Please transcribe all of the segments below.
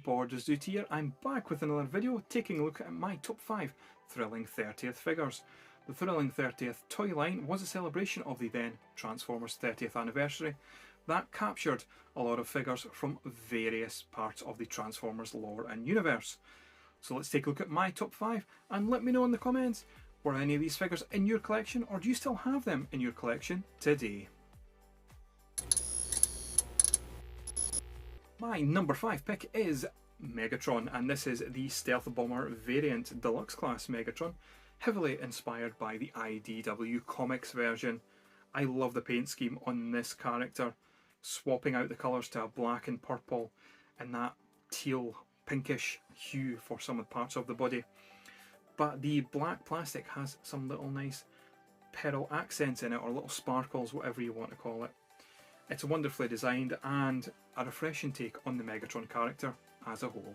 Borders do here. I'm back with another video taking a look at my top 5 thrilling 30th figures. The thrilling 30th toy line was a celebration of the then Transformers 30th anniversary that captured a lot of figures from various parts of the Transformers lore and universe. So let's take a look at my top 5 and let me know in the comments, were any of these figures in your collection or do you still have them in your collection today? My number 5 pick is Megatron, and this is the Stealth Bomber variant Deluxe Class Megatron, heavily inspired by the IDW Comics version. I love the paint scheme on this character, swapping out the colours to a black and purple and that teal pinkish hue for some of the parts of the body. But the black plastic has some little nice pearl accents in it, or little sparkles, whatever you want to call it. It's wonderfully designed and a refreshing take on the Megatron character as a whole.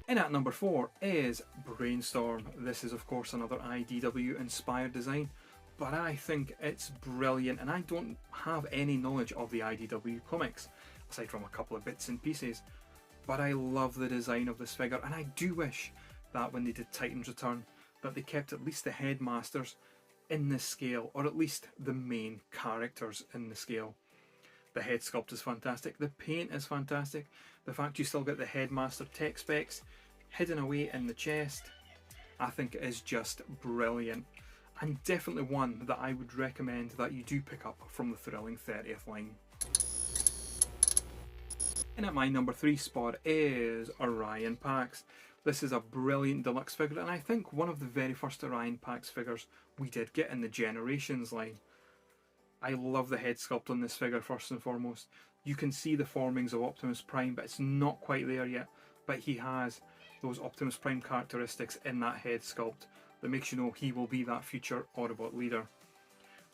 In at number 4 is Brainstorm. This is of course another IDW inspired design, but I think it's brilliant, and I don't have any knowledge of the IDW comics aside from a couple of bits and pieces, but I love the design of this figure, and I do wish that when they did Titans Return that they kept at least the headmasters in this scale, or at least the main characters in the scale. The head sculpt is fantastic, the paint is fantastic, the fact you still get the headmaster tech specs hidden away in the chest, I think is just brilliant, and definitely one that I would recommend that you do pick up from the Thrilling 30th line. In at my number 3 spot is Orion Pax. This is a brilliant deluxe figure, and I think one of the very first Orion Pax figures we did get in the Generations line. I love the head sculpt on this figure first and foremost. You can see the formings of Optimus Prime, but it's not quite there yet. But he has those Optimus Prime characteristics in that head sculpt that makes you know he will be that future Autobot leader.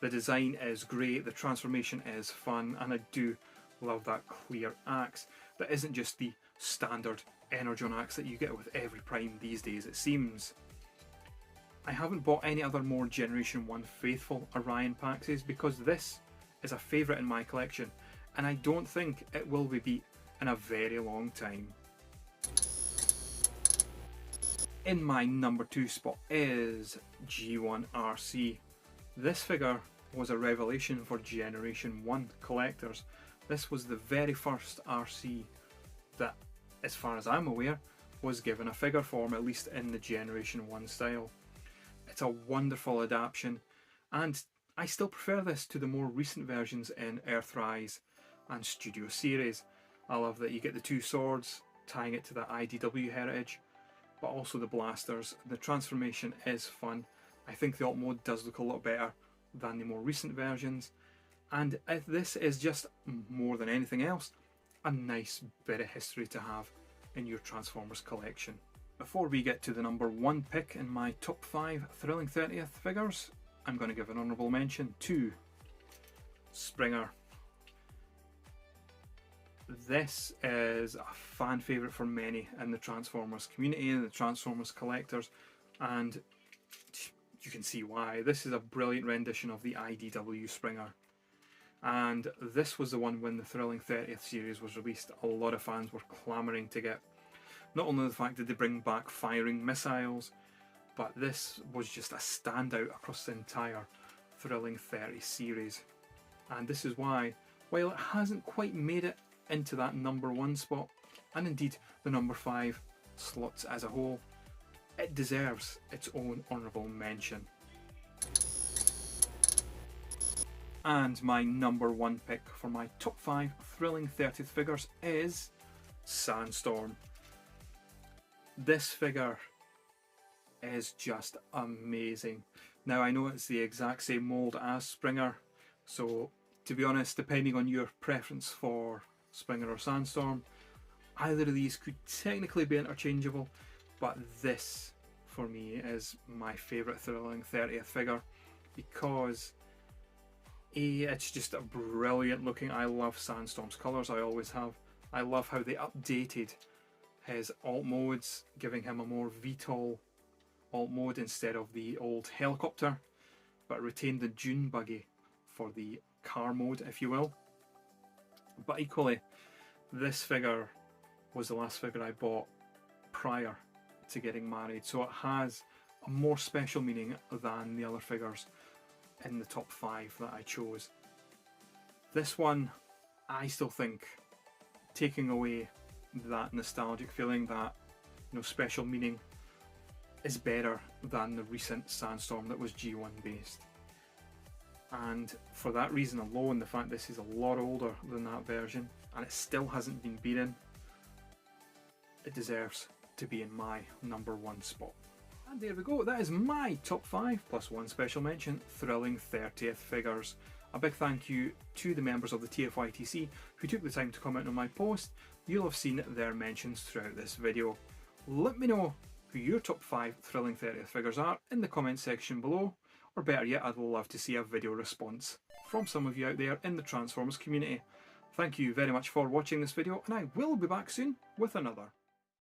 The design is great, the transformation is fun, and I do love that clear axe that isn't just the standard Energon axe that you get with every Prime these days, it seems. I haven't bought any other more Generation 1 faithful Orion Paxes because this is a favourite in my collection, and I don't think it will be beat in a very long time. In my number 2 spot is G1 RC. This figure was a revelation for Generation 1 collectors. This was the very first RC that, as far as I'm aware, was given a figure form, at least in the Generation 1 style. It's a wonderful adaptation, and I still prefer this to the more recent versions in Earthrise and Studio Series. I love that you get the two swords, tying it to the IDW heritage, but also the blasters. The transformation is fun. I think the alt mode does look a lot better than the more recent versions, and this is just, more than anything else, a nice bit of history to have in your Transformers collection. Before we get to the number 1 pick in my top 5 Thrilling 30th figures, I'm going to give an honourable mention to Springer. This is a fan favourite for many in the Transformers community and the Transformers collectors, and you can see why. This is a brilliant rendition of the IDW Springer, and this was the one when the Thrilling 30th series was released. A lot of fans were clamouring to get. Not only the fact that they bring back firing missiles, but this was just a standout across the entire Thrilling 30 series. And this is why, while it hasn't quite made it into that number 1 spot, and indeed the number 5 slots as a whole, it deserves its own honourable mention. And my number 1 pick for my top 5 Thrilling 30th figures is Sandstorm. This figure is just amazing. Now I know it's the exact same mould as Springer, so to be honest, depending on your preference for Springer or Sandstorm, either of these could technically be interchangeable, but this for me is my favourite Thrilling 30th figure because it's just a brilliant looking. I love Sandstorm's colours, I always have. I love how they updated his alt modes, giving him a more VTOL alt mode instead of the old helicopter, but retained the dune buggy for the car mode, if you will. But equally, This figure was the last figure I bought prior to getting married, so it has a more special meaning than the other figures in the top 5 that I chose. This one, I still think, taking away that nostalgic feeling, that special meaning, is better than the recent Sandstorm that was G1 based. And for that reason alone, the fact this is a lot older than that version and it still hasn't been beaten, it deserves to be in my number 1 spot. And there we go, that is my top 5 plus 1 special mention thrilling 30th figures. A big thank you to the members of the TFYTC who took the time to comment on my post. You'll have seen their mentions throughout this video. Let me know who your top 5 thrilling 30th figures are in the comment section below, or better yet, I'd love to see a video response from some of you out there in the Transformers community. Thank you very much for watching this video, and I will be back soon with another.